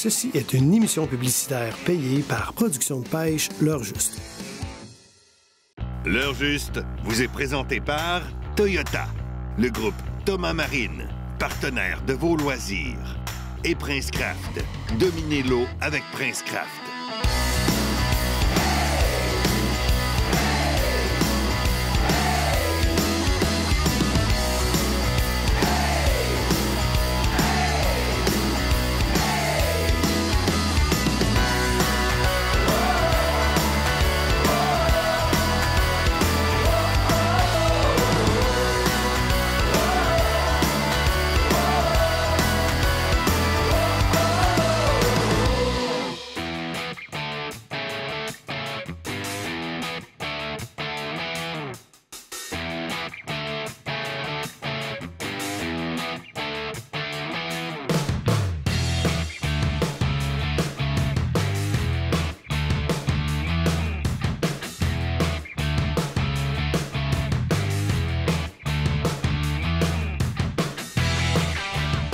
Ceci est une émission publicitaire payée par Production de pêche L'Heure Juste. L'Heure Juste vous est présenté par Toyota, le groupe Thomas Marine, partenaire de vos loisirs, et Princecraft. Dominez l'eau avec Princecraft.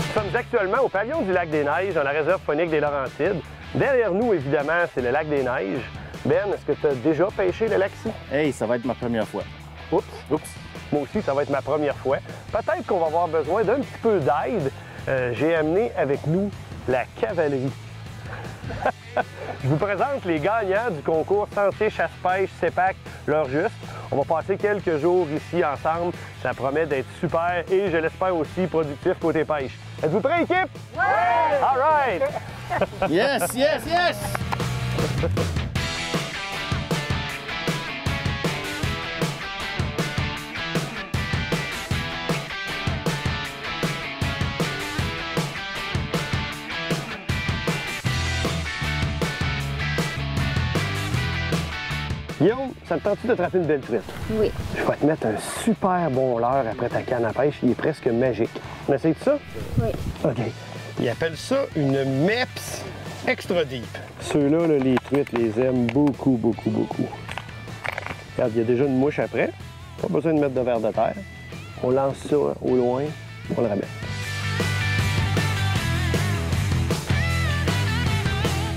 Nous sommes actuellement au pavillon du Lac des Neiges, dans la réserve faunique des Laurentides. Derrière nous, évidemment, c'est le Lac des Neiges. Ben, est-ce que tu as déjà pêché le lac ici? Hey, ça va être ma première fois. Oups! Moi aussi, ça va être ma première fois. Peut-être qu'on va avoir besoin d'un petit peu d'aide. J'ai amené avec nous la cavalerie. Je vous présente les gagnants du concours Sentier Chasse-Pêche CEPAC L'Heure Juste. On va passer quelques jours ici ensemble. Ça promet d'être super et je l'espère aussi productif côté pêche. Êtes-vous prêts, équipe? Oui! All right! Yes, yes, yes! Guillaume, ça te tente-tu de attraper une belle truite? Oui. Je vais te mettre un super bon leurre après ta canne à pêche. Il est presque magique. On essaye de ça? Oui. OK. Ils appellent ça une MEPS Extra Deep. Ceux-là, là, les truites les aiment beaucoup, beaucoup, beaucoup. Regarde, il y a déjà une mouche après. Pas besoin de mettre de verre de terre. On lance ça au loin, on le ramène.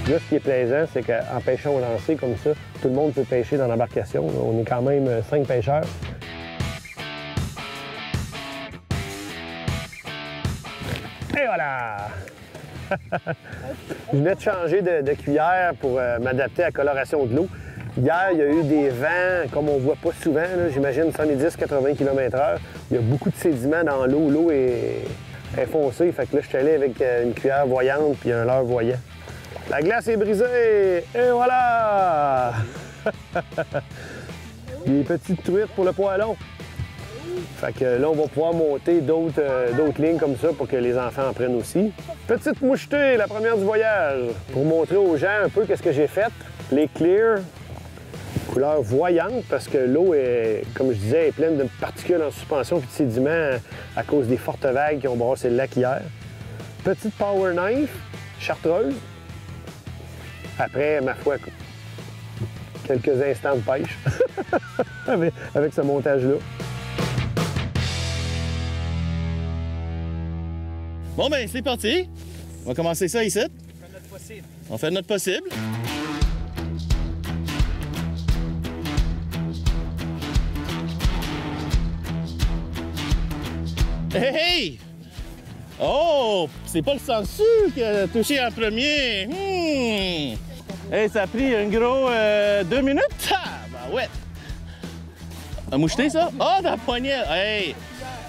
Là, ce qui est plaisant, c'est qu'en pêchant au lancer comme ça, tout le monde peut pêcher dans l'embarcation. On est quand même 5 pêcheurs. Et voilà! Je venais de changer de cuillère pour m'adapter à la coloration de l'eau. Hier, il y a eu des vents, comme on ne voit pas souvent, j'imagine 70-80 km/h. Il y a beaucoup de sédiments dans l'eau. L'eau est foncée, fait que là, je suis allé avec une cuillère voyante puis un leurre voyant. La glace est brisée! Et voilà! Des petites truites pour le poêlon. Fait que là, on va pouvoir monter d'autres lignes comme ça pour que les enfants en prennent aussi. Petite mouchetée, la première du voyage, pour montrer aux gens un peu qu'est-ce que j'ai fait. Les clear, couleur voyante, parce que l'eau est, comme je disais, est pleine de particules en suspension et de sédiments à cause des fortes vagues qui ont brassé le lac hier. Petite power knife, chartreuse. Après, ma foi, quelques instants de pêche avec ce montage-là. Bon, ben, c'est parti. On va commencer ça ici. On fait notre possible. Hey, hey! Oh! C'est pas le sensu qui a touché en premier. Hey, ça a pris un gros 2 minutes. Ah, ben ouais. Un moucheté, ça? Ah, oh, dans la poignée. Hey!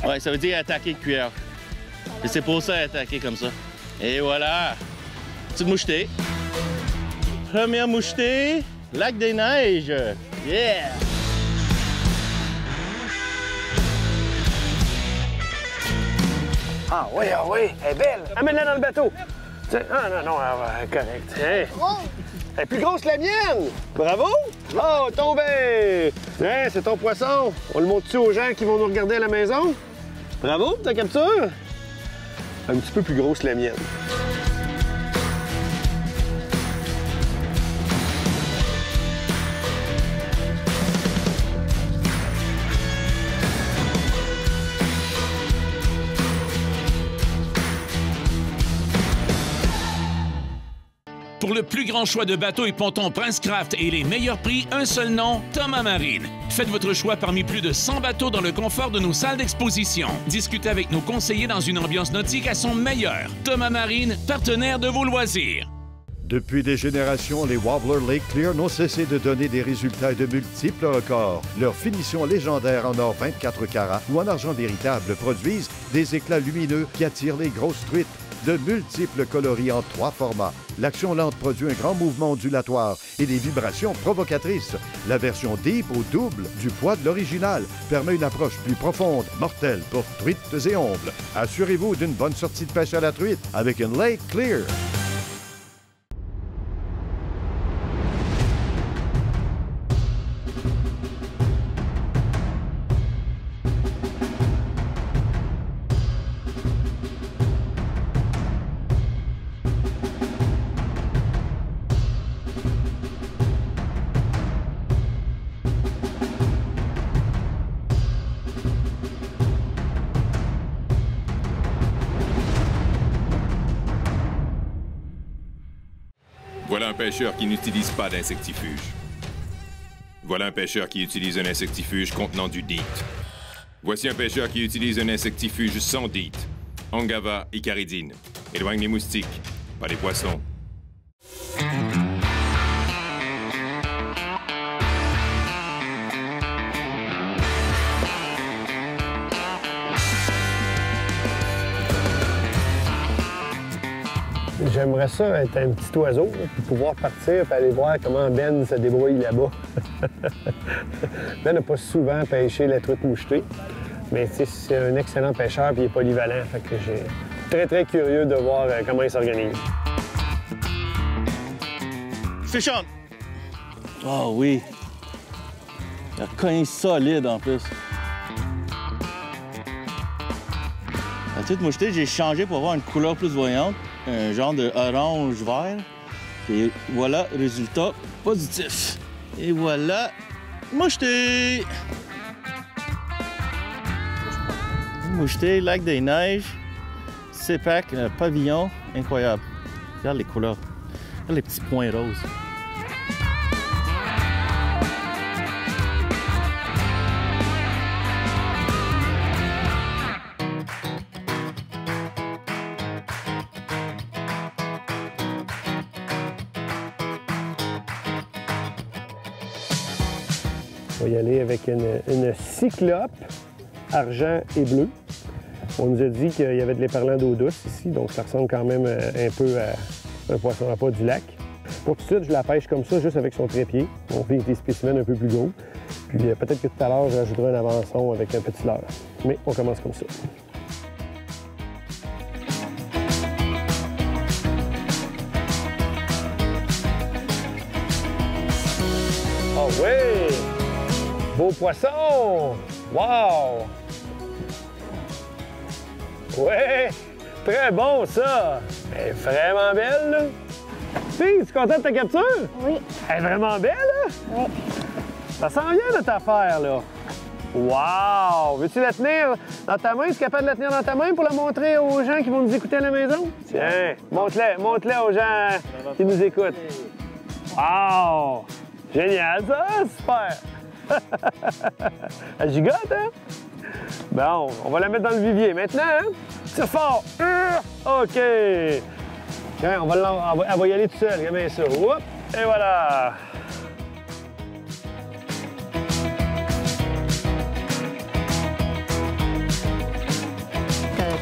Ouais, ça veut dire attaquer de cuillère. Et c'est pour ça attaquer comme ça. Et voilà. Petite mouchetée. Première mouchetée. Lac des Neiges. Yeah! Ah oui, elle est belle. Amène-la dans le bateau. Ah non, elle est correcte. Hey. Elle est plus grosse que la mienne. Bravo. Oh, tombé. Hey, c'est ton poisson. On le montre-tu aux gens qui vont nous regarder à la maison? Bravo pour ta capture. Un petit peu plus grosse que la mienne. Pour le plus grand choix de bateaux et pontons Princecraft et les meilleurs prix, un seul nom, Thomas Marine. Faites votre choix parmi plus de 100 bateaux dans le confort de nos salles d'exposition. Discutez avec nos conseillers dans une ambiance nautique à son meilleur. Thomas Marine, partenaire de vos loisirs. Depuis des générations, les Wobbler Lake Clear n'ont cessé de donner des résultats et de multiples records. Leur finition légendaire en or 24 carats ou en argent véritable produisent des éclats lumineux qui attirent les grosses truites. De multiples coloris en 3 formats. L'action lente produit un grand mouvement ondulatoire et des vibrations provocatrices. La version Deep au double du poids de l'original permet une approche plus profonde, mortelle pour truites et ombles. Assurez-vous d'une bonne sortie de pêche à la truite avec une Lake Clear. Voilà un pêcheur qui n'utilise pas d'insectifuge. Voilà un pêcheur qui utilise un insectifuge contenant du DEET. Voici un pêcheur qui utilise un insectifuge sans DEET. Angava icaridine. Éloigne les moustiques, pas les poissons. J'aimerais ça être un petit oiseau, puis pouvoir partir et aller voir comment Ben se débrouille là-bas. Ben n'a pas souvent pêché la truite mouchetée, mais c'est un excellent pêcheur et il est polyvalent. Fait que j'ai très, très curieux de voir comment il s'organise. Fish on! Oh oui! La cogne solide en plus. La truite mouchetée, j'ai changé pour avoir une couleur plus voyante. Un genre de orange-vert. Et voilà, résultat positif. Et voilà, moucheté! Moucheté, lac des neiges, CEPAC, pavillon, incroyable. Regarde les couleurs. Regarde les petits points roses. On va y aller avec une cyclope, argent et bleu. On nous a dit qu'il y avait de l'éperlan d'eau douce ici, donc ça ressemble quand même un peu à un poisson à pas du lac. Pour tout de suite, je la pêche comme ça, juste avec son trépied. On fait des spécimens un peu plus gros. Puis peut-être que tout à l'heure, j'ajouterai un avançon avec un petit leurre. Mais on commence comme ça. Oh oui! Beau poisson! Wow! Ouais! Très bon, ça! Elle est vraiment belle, là! Fille, es-tu contente de ta capture? Oui. Elle est vraiment belle, là? Oui. Ça sent bien, notre affaire, là! Wow! Veux-tu la tenir dans ta main? Es-tu capable de la tenir dans ta main pour la montrer aux gens qui vont nous écouter à la maison? Tiens, montre-la aux gens qui nous écoutent. Wow! Génial, ça! Super! Elle gigote, hein? Bon, on va la mettre dans le vivier. Maintenant, hein? Tire fort! OK! Tiens, elle va y aller toute seule. Regarde bien ça. Oups! Et voilà!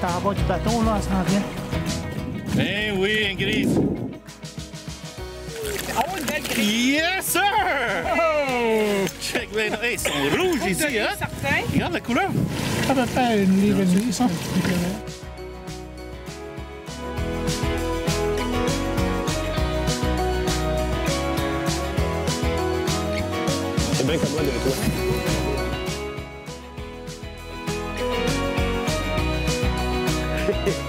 T'en vas du bâton, là, elle s'en vient. Eh oui, Ingrid! Oh, une belle grille! Yes, sir! Oh! Check, les ils sont rouges ici, hein? Certain. Regarde la couleur! Ça peut faire une livre et demie, ça. C'est bien comme moi de toi.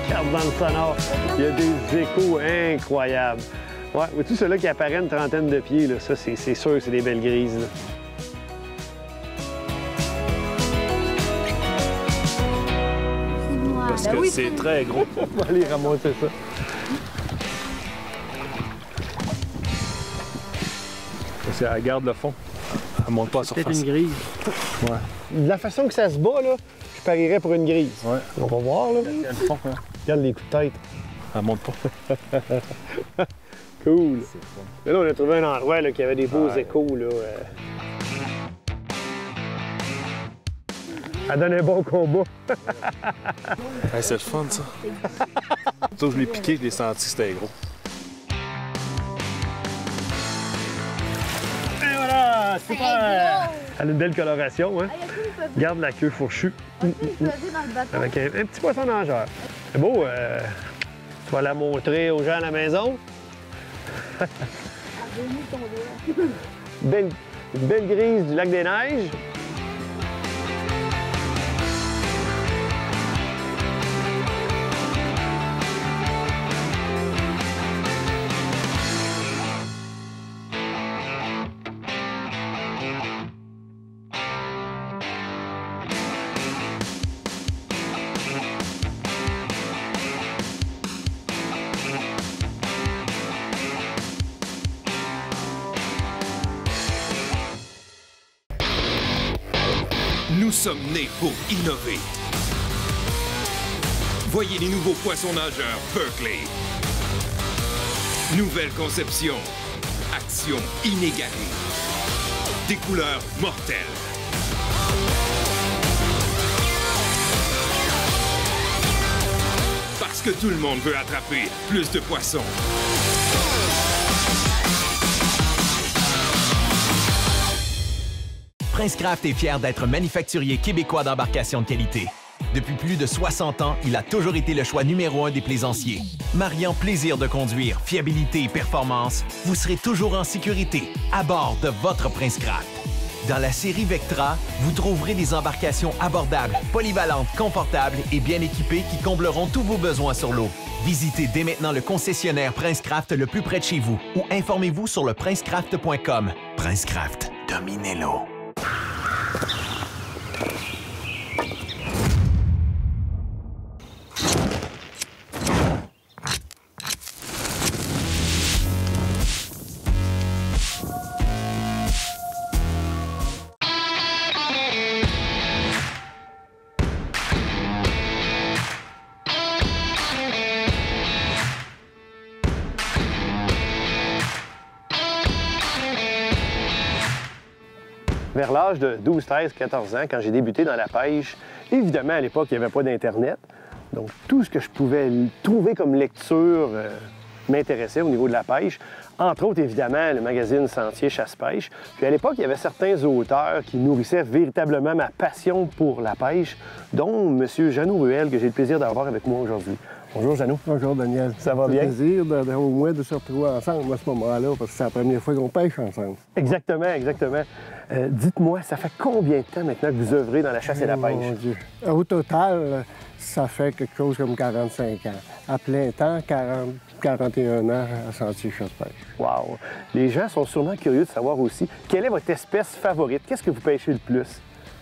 Regarde dans le sonore, il y a des échos incroyables. Ouais, vois-tu, ceux-là qui apparaît une trentaine de pieds, là, ça, c'est sûr que c'est des belles grises, là. Parce que c'est très gros. On va aller ramasser ça. Parce qu'elle garde le fond. Elle monte pas à la surface. Peut-être une grise. Ouais. De la façon que ça se bat, là, je parierais pour une grise. Ouais. On va voir, là. Il y a le fond, hein. Regarde les coups de tête. Elle monte pas. Cool. Mais là, on a trouvé un endroit là, qui avait des beaux échos. Là, Elle donne un bon combat. Hey, c'est le fun, ça. Ça, je l'ai piqué, je l'ai senti, c'était gros. Et voilà, super! Elle a une belle coloration, hein? Regarde la queue fourchue. Avec un petit poisson nageur. C'est beau, tu vas la montrer aux gens à la maison. Une belle grise du lac des Neiges. Nous sommes nés pour innover. Voyez les nouveaux poissons nageurs Berkeley. Nouvelle conception. Action inégalée. Des couleurs mortelles. Parce que tout le monde veut attraper plus de poissons. Princecraft est fier d'être manufacturier québécois d'embarcations de qualité. Depuis plus de 60 ans, il a toujours été le choix numéro 1 des plaisanciers. Mariant plaisir de conduire, fiabilité et performance, vous serez toujours en sécurité à bord de votre Princecraft. Dans la série Vectra, vous trouverez des embarcations abordables, polyvalentes, confortables et bien équipées qui combleront tous vos besoins sur l'eau. Visitez dès maintenant le concessionnaire Princecraft le plus près de chez vous ou informez-vous sur le princecraft.com. Princecraft, dominez l'eau. Vers l'âge de 12, 13, 14 ans, quand j'ai débuté dans la pêche, évidemment, à l'époque, il n'y avait pas d'Internet. Donc, tout ce que je pouvais trouver comme lecture m'intéressait au niveau de la pêche. Entre autres, évidemment, le magazine Sentier Chasse-Pêche. Puis à l'époque, il y avait certains auteurs qui nourrissaient véritablement ma passion pour la pêche, dont M. Jeannot Ruel, que j'ai le plaisir d'avoir avec moi aujourd'hui. Bonjour, Jeannot. Bonjour, Daniel. Ça va bien? C'est un plaisir au moins de se retrouver ensemble à ce moment-là, parce que c'est la première fois qu'on pêche ensemble. Exactement, exactement. Dites-moi, ça fait combien de temps maintenant que vous œuvrez dans la chasse et la pêche? Mon Dieu. Au total, ça fait quelque chose comme 45 ans. À plein temps, 41 ans à Sentier Chasse-Pêche. Wow! Les gens sont sûrement curieux de savoir aussi, quelle est votre espèce favorite? Qu'est-ce que vous pêchez le plus?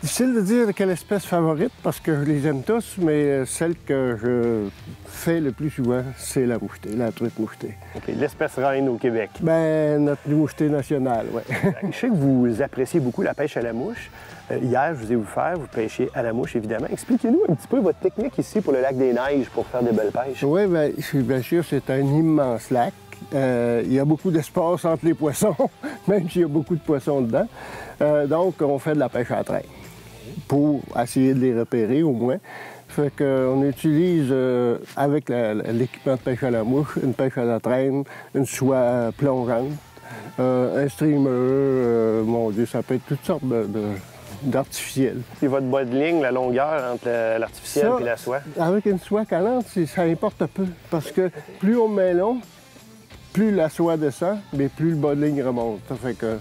Difficile de dire quelle espèce favorite, parce que je les aime tous, mais celle que je fais le plus souvent, c'est la mouchetée, la truite mouchetée. OK. L'espèce reine au Québec. Ben, notre mouchetée nationale, oui. Je sais que vous appréciez beaucoup la pêche à la mouche. Hier, je vous ai vu faire, vous pêchiez à la mouche, évidemment. Expliquez-nous un petit peu votre technique ici pour le lac des Neiges pour faire des belles pêches. Oui, bien sûr, c'est un immense lac. Il y a beaucoup d'espace entre les poissons, même s'il y a beaucoup de poissons dedans. Donc, on fait de la pêche à traîne pour essayer de les repérer au moins. Fait qu'on utilise avec l'équipement de pêche à la mouche, une pêche à la traîne, une soie plongeante, un streamer, mon Dieu, ça peut être toutes sortes d'artificiels. Et votre bas de ligne, la longueur entre l'artificiel et la soie? Avec une soie calante, ça importe peu, parce que plus on met long, plus la soie descend, mais plus le bas de ligne remonte. Ça fait que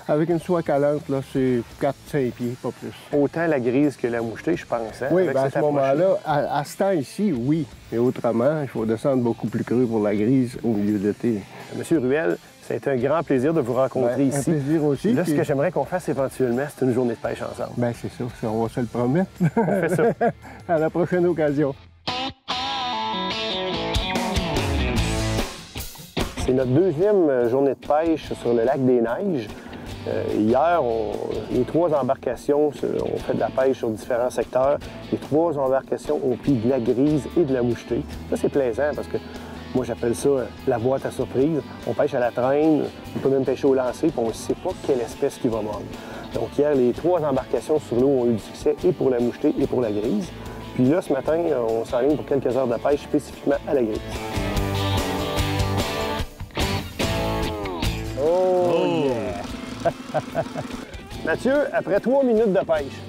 avec une soie calante, là, c'est 4-5 pieds, pas plus. Autant la grise que la mouchetée, je pense. Hein, oui, à ce moment-là, à ce temps ici, oui. Mais autrement, il faut descendre beaucoup plus creux pour la grise au milieu de l'été. Monsieur Ruel, ça a été un grand plaisir de vous rencontrer ici. Un plaisir aussi. Là, ce que j'aimerais qu'on fasse éventuellement, c'est une journée de pêche ensemble. Bien, c'est ça. On va se le promettre. On fait ça. À la prochaine occasion. C'est notre deuxième journée de pêche sur le lac des Neiges. Hier, les 3 embarcations ont fait de la pêche sur différents secteurs. Les 3 embarcations ont pris de la grise et de la mouchetée. Ça, c'est plaisant parce que moi, j'appelle ça la boîte à surprise. On pêche à la traîne, on peut même pêcher au lancer, puis on ne sait pas quelle espèce qui va mordre. Donc hier, les 3 embarcations sur l'eau ont eu du succès et pour la mouchetée et pour la grise. Puis là, ce matin, on s'enligne pour quelques heures de pêche spécifiquement à la grise. Oh yeah! Mathieu, après 3 minutes de pêche,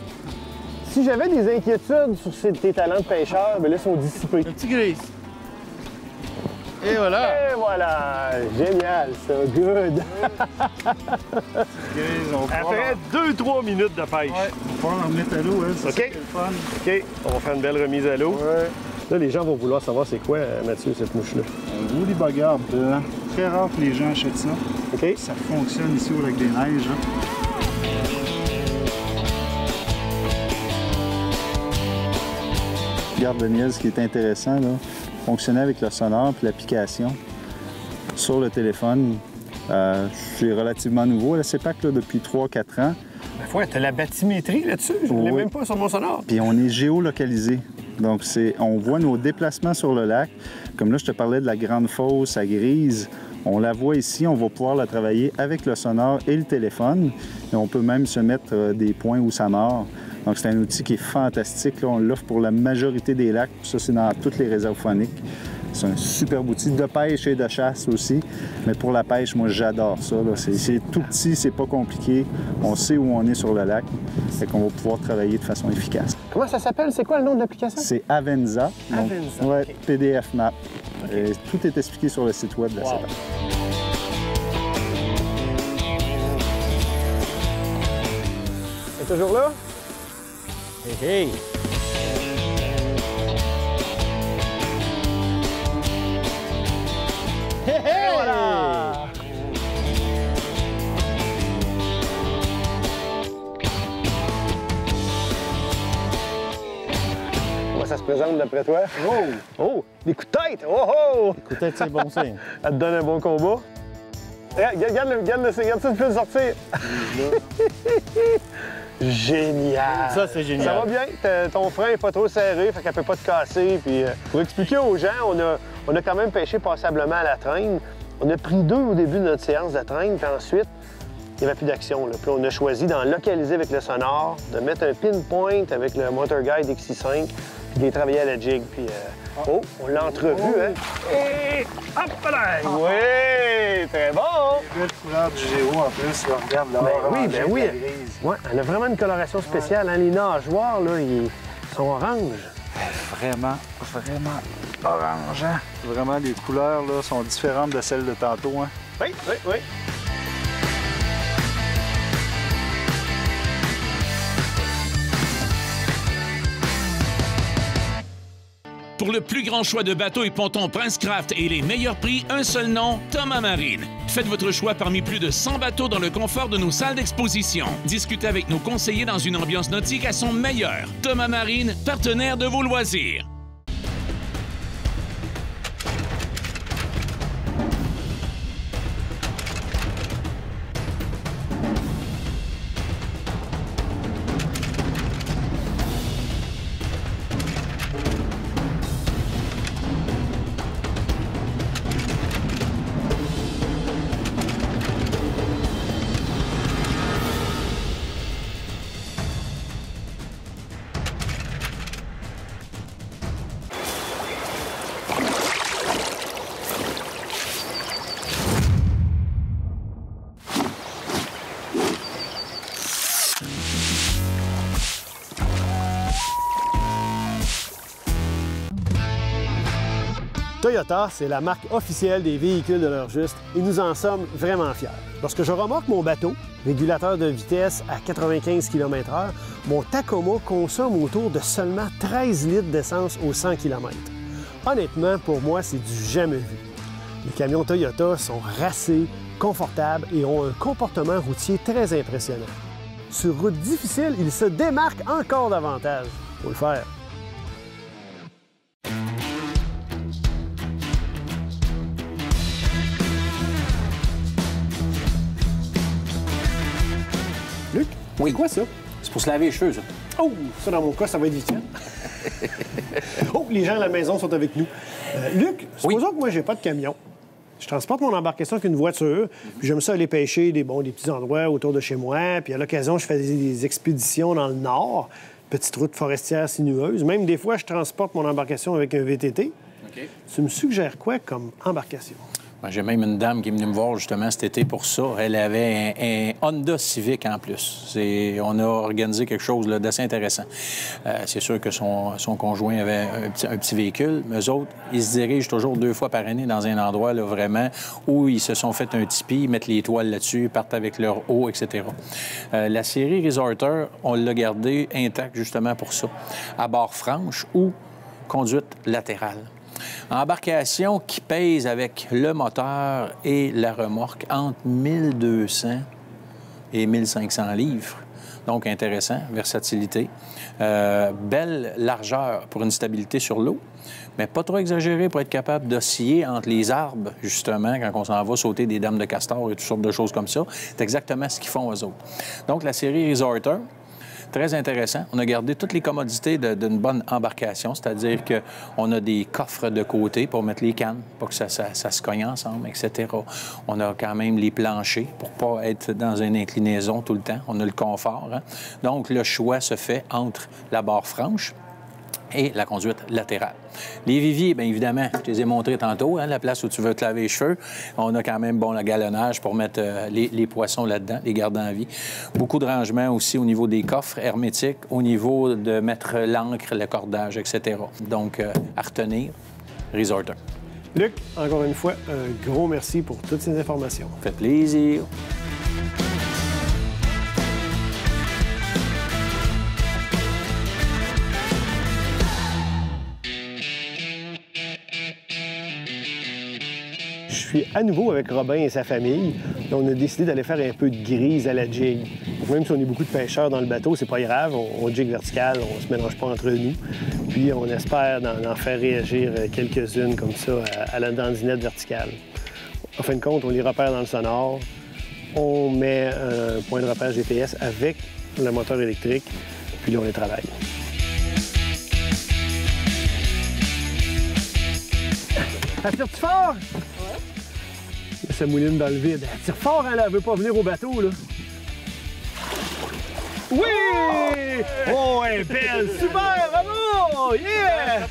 si j'avais des inquiétudes sur tes talents de pêcheur, bien là, ils sont dissipés. Un petit grise. Et voilà! Et voilà! Génial, ça! Good! Après 2-3 minutes de pêche. Ouais, on va pouvoir l'emmener à l'eau, hein, c'est ça qui est le fun. OK, on va faire une belle remise à l'eau. Ouais. Là, les gens vont vouloir savoir c'est quoi, Mathieu, cette mouche-là. Un woolly bugger blanc. Très rare que les gens achètent ça. OK. Ça fonctionne ici au lac des Neiges. Hein. Regarde le miel, ce qui est intéressant, là, fonctionner avec le sonore et l'application sur le téléphone. C'est relativement nouveau, la CEPAC, là, depuis 3-4 ans. Ouais, t'as la bathymétrie là-dessus, je ne l'ai même pas sur mon sonore. Puis on est géolocalisé. Donc, on voit nos déplacements sur le lac. Comme là, je te parlais de la grande fosse à Grise. On la voit ici, on va pouvoir la travailler avec le sonore et le téléphone. Et on peut même se mettre des points où ça mord. Donc, c'est un outil qui est fantastique. Là, on l'offre pour la majorité des lacs. Ça, c'est dans toutes les réserves phoniques. C'est un superbe outil de pêche et de chasse aussi. Mais pour la pêche, moi, j'adore ça. C'est tout petit, c'est pas compliqué. On sait où on est sur le lac. Fait qu'on va pouvoir travailler de façon efficace. Comment ça s'appelle? C'est quoi le nom de l'application? C'est Avenza. Avenza. Ouais, Okay. PDF Map. Et tout est expliqué sur le site web de la CEPAC. C'est toujours là? Hey, hey! Hey, hey! Voilà! Comment ça se présente d'après toi? Oh! Oh! Des coups de tête! Oh oh! Coups de tête, c'est bon signe. Ça te donne un bon combat. Regarde ça, tu peux le sortir. Génial! Ça, c'est génial. Ça va bien? Ton frein n'est pas trop serré, fait qu'elle peut pas te casser. Puis, pour expliquer aux gens, on a quand même pêché passablement à la traîne. On a pris 2 au début de notre séance de traîne, puis ensuite, il n'y avait plus d'action. Puis on a choisi d'en localiser avec le sonore, de mettre un pinpoint avec le Motor Guide XI5, puis de les travailler à la jig. Puis, oh, on l'a entrevu, hein? Et hop là! Oui! Très bon! Belle couleur du géo en plus, là, regarde là. Ben oui. Ouais, elle a vraiment une coloration spéciale. Hein? Les nageoires, là, ils sont oranges. Vraiment orange. Hein? Vraiment, les couleurs là, sont différentes de celles de tantôt. Hein? Oui. Pour le plus grand choix de bateaux et pontons Princecraft et les meilleurs prix, un seul nom, Thomas Marine. Faites votre choix parmi plus de 100 bateaux dans le confort de nos salles d'exposition. Discutez avec nos conseillers dans une ambiance nautique à son meilleur. Thomas Marine, partenaire de vos loisirs. Toyota, c'est la marque officielle des véhicules de l'heure juste et nous en sommes vraiment fiers. Lorsque je remorque mon bateau, régulateur de vitesse à 95 km/h, mon Tacoma consomme autour de seulement 13 litres d'essence au 100 km. Honnêtement, pour moi, c'est du jamais vu. Les camions Toyota sont racés, confortables et ont un comportement routier très impressionnant. Sur route difficile, ils se démarquent encore davantage. Faut le faire. Oui. C'est quoi ça? C'est pour se laver les cheveux, ça. Oh, ça, dans mon cas, ça va être vite. Oh, les gens à la maison sont avec nous. Luc, supposons que moi, j'ai pas de camion. Je transporte mon embarcation avec une voiture, puis j'aime ça aller pêcher des petits endroits autour de chez moi, puis à l'occasion, je fais des expéditions dans le nord, petites routes forestières sinueuses. Même des fois, je transporte mon embarcation avec un VTT. OK. Tu me suggères quoi comme embarcation? Ben, j'ai même une dame qui est venue me voir justement cet été pour ça. Elle avait un Honda Civic en plus. On a organisé quelque chose d'assez intéressant. C'est sûr que son conjoint avait un petit véhicule, mais eux autres, ils se dirigent toujours 2 fois par année dans un endroit là, vraiment où ils se sont fait un tipi, ils mettent les toiles là-dessus, ils partent avec leur eau, etc. La série Resorter, on l'a gardée intacte justement pour ça, à barre franche ou conduite latérale. Embarcation qui pèse avec le moteur et la remorque entre 1200 et 1500 livres. Donc, intéressant, versatilité. Belle largeur pour une stabilité sur l'eau, mais pas trop exagéré pour être capable d'osciller entre les arbres, justement, quand on s'en va sauter des dames de castor et toutes sortes de choses comme ça. C'est exactement ce qu'ils font eux autres. Donc, la série Resorter, très intéressant. On a gardé toutes les commodités d'une bonne embarcation, c'est-à-dire qu'on a des coffres de côté pour mettre les cannes, pour que ça se cogne ensemble, etc. On a quand même les planchers pour pas être dans une inclinaison tout le temps. On a le confort. Hein? Donc, le choix se fait entre la barre franche et la conduite latérale. Les viviers, bien évidemment, je te les ai montrés tantôt, hein, la place où tu veux te laver les cheveux. On a quand même, le galonnage pour mettre les poissons là-dedans, les garder en vie. Beaucoup de rangements aussi au niveau des coffres hermétiques, au niveau de mettre l'ancre, le cordage, etc. Donc, à retenir, Resorter. Luc, encore une fois, un gros merci pour toutes ces informations. Ça fait plaisir. Je suis à nouveau avec Robin et sa famille. On a décidé d'aller faire un peu de grise à la jig. Même si on est beaucoup de pêcheurs dans le bateau, c'est pas grave. On jig vertical, on se mélange pas entre nous. Puis on espère d'en faire réagir quelques-unes comme ça à la dandinette verticale. En fin de compte, on les repère dans le sonore. On met un point de repère GPS avec le moteur électrique, puis là, on les travaille. Elle tire-tu fort? Ouais. Ça mouline dans le vide. Elle tire fort, elle veut pas venir au bateau, là. Oui! Oh, elle est belle! Super! Bravo! Yeah!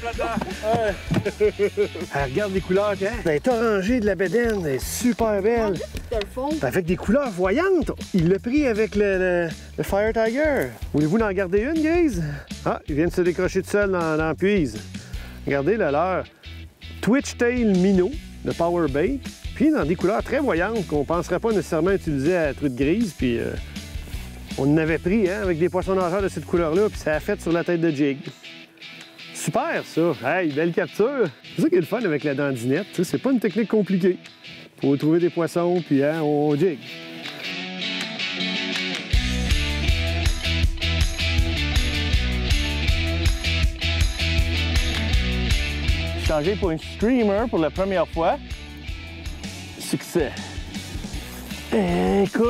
Elle regarde les couleurs qu'elle a. Elle est orangée de la bédaine. Elle est super belle. Avec des couleurs voyantes. Il l'a pris avec le Fire Tiger. Voulez-vous en garder une, guys? Ah, il vient de se décrocher tout seul dans la puise. Regardez le leur. Twitch Tail Minnow de Power Bait, puis dans des couleurs très voyantes qu'on ne penserait pas nécessairement utiliser à la truite grise, puis on en avait pris avec des poissons nageurs de cette couleur-là, puis ça a fait sur la tête de jig. Super, ça! Hey, belle capture! C'est ça qui est le fun avec la dandinette, c'est pas une technique compliquée. Faut trouver des poissons, puis on jig. Changé pour une streamer pour la première fois. Succès. Écoute!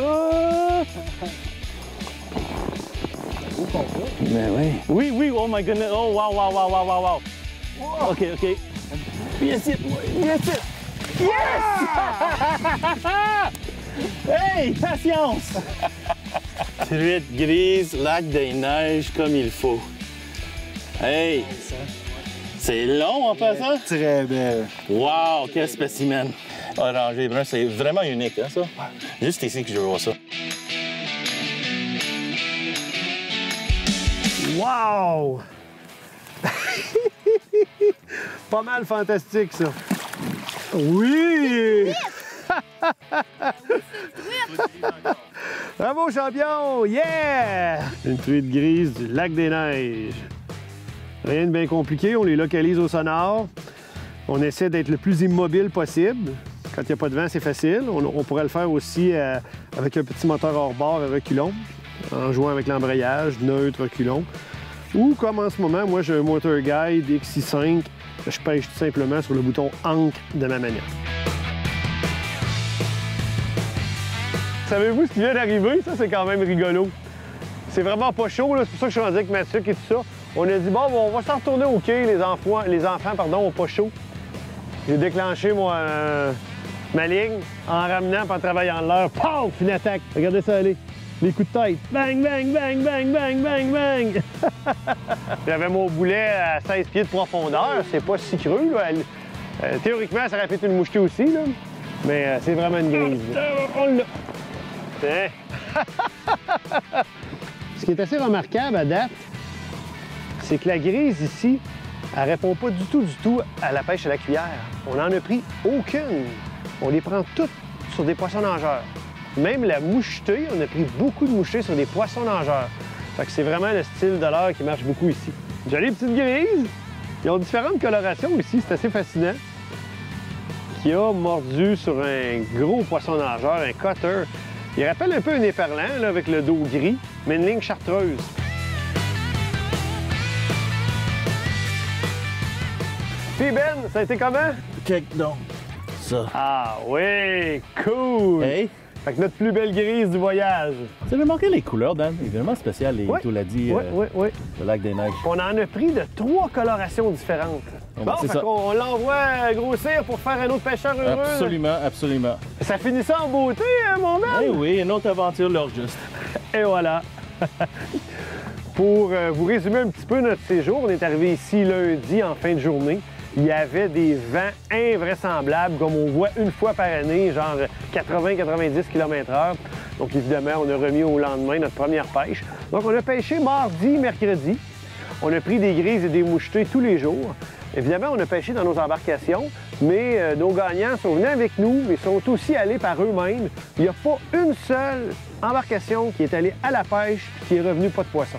Mais oui. Oui, oh my goodness. Oh, wow. OK. Yes, it. Yes! Hey, patience! Truite grise, lac des neiges comme il faut. Hey! C'est long en passant? Très belle. Wow, quel spécimen! Orangé brun, c'est vraiment unique, hein, ça? Juste ici que je vois ça. Wow! Pas mal fantastique, ça. Oui! Bravo, champion! Yeah! Une truite grise du lac des Neiges. Rien de bien compliqué, on les localise au sonar. On essaie d'être le plus immobile possible. Quand il n'y a pas de vent, c'est facile. On pourrait le faire aussi avec un petit moteur hors bord à reculons, en jouant avec l'embrayage, neutre, reculons. Ou comme en ce moment, moi j'ai un Motor Guide XI5, je pêche tout simplement sur le bouton ancre de ma manette. Savez-vous ce qui vient d'arriver? Ça, c'est quand même rigolo. c'est vraiment pas chaud, là. C'est pour ça que je suis rendu avec Mathieu et tout ça. On a dit, bon, on va s'en retourner au quai, les enfants, ont pas chaud. J'ai déclenché ma ligne en ramenant, puis en travaillant l'heure. Paf! Une attaque. Regardez ça aller. Les coups de tête. Bang, bang, bang, bang, bang, bang, bang. J'avais mon boulet à 16 pieds de profondeur. C'est pas si creux, là. Théoriquement, ça aurait pu être une mouchetée aussi, là. Mais c'est vraiment une grise. On l'a. Ce qui est assez remarquable à date, c'est que la grise ici, elle répond pas du tout à la pêche à la cuillère. On n'en a pris aucune. On les prend toutes sur des poissons nageurs. Même la mouchetée, on a pris beaucoup de mouchetées sur des poissons nageurs. Fait que c'est vraiment le style de leurre qui marche beaucoup ici. Jolies petites grises. Ils ont différentes colorations ici, c'est assez fascinant. Qui a mordu sur un gros poisson nageur, un cutter. Il rappelle un peu un éperlant, là, avec le dos gris, mais une ligne chartreuse. Puis Ben, ça a été comment? Check donc ça. Ah oui, cool! Hey! Fait que notre plus belle grise du voyage. Tu as remarqué les couleurs, Dan? Évidemment spécial, les tout l'a dit, oui. le lac des Neiges. On en a pris de 3 colorations différentes. Bon, fait qu'on l'envoie grossir pour faire un autre pêcheur heureux. Absolument, absolument. Ça finit ça en beauté, hein, mon Ben? Eh oui, une autre aventure l'heure juste. Et voilà. Pour vous résumer un petit peu notre séjour, on est arrivé ici lundi en fin de journée. Il y avait des vents invraisemblables, comme on voit une fois par année, genre 80-90 km/h. Donc évidemment, on a remis au lendemain notre première pêche. Donc on a pêché mardi, mercredi. On a pris des grises et des mouchetées tous les jours. Évidemment, on a pêché dans nos embarcations, mais nos gagnants sont venus avec nous, mais sont aussi allés par eux-mêmes. Il n'y a pas une seule embarcation qui est allée à la pêche et qui est revenue pas de poisson.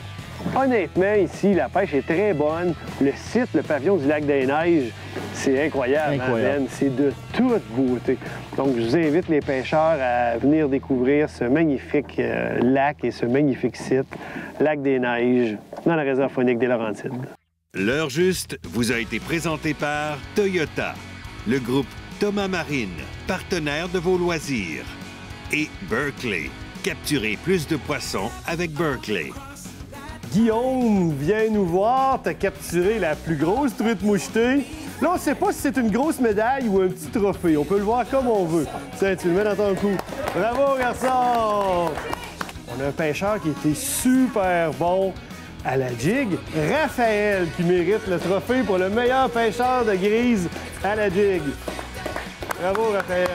Honnêtement, ici, la pêche est très bonne. Le site, le pavillon du lac des Neiges, c'est incroyable. Hein, c'est de toute beauté. Donc, je vous invite les pêcheurs à venir découvrir ce magnifique lac et ce magnifique site, lac des Neiges, dans la réserve faunique des Laurentides. L'heure juste vous a été présenté par Toyota, le groupe Thomas Marine, partenaire de vos loisirs, et Berkeley. Capturez plus de poissons avec Berkeley. Guillaume vient nous voir, t'as capturé la plus grosse truite mouchetée. Là, on ne sait pas si c'est une grosse médaille ou un petit trophée. On peut le voir comme on veut. Tiens, tu le mets dans ton cou. Bravo, garçon! On a un pêcheur qui était super bon à la jig. Raphaël qui mérite le trophée pour le meilleur pêcheur de grise à la jig. Bravo, Raphaël!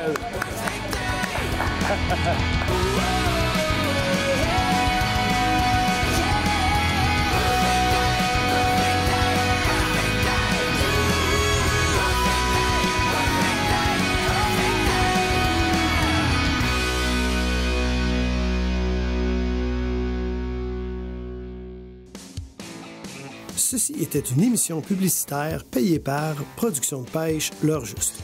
Ceci était une émission publicitaire payée par Production de pêche L'heure juste.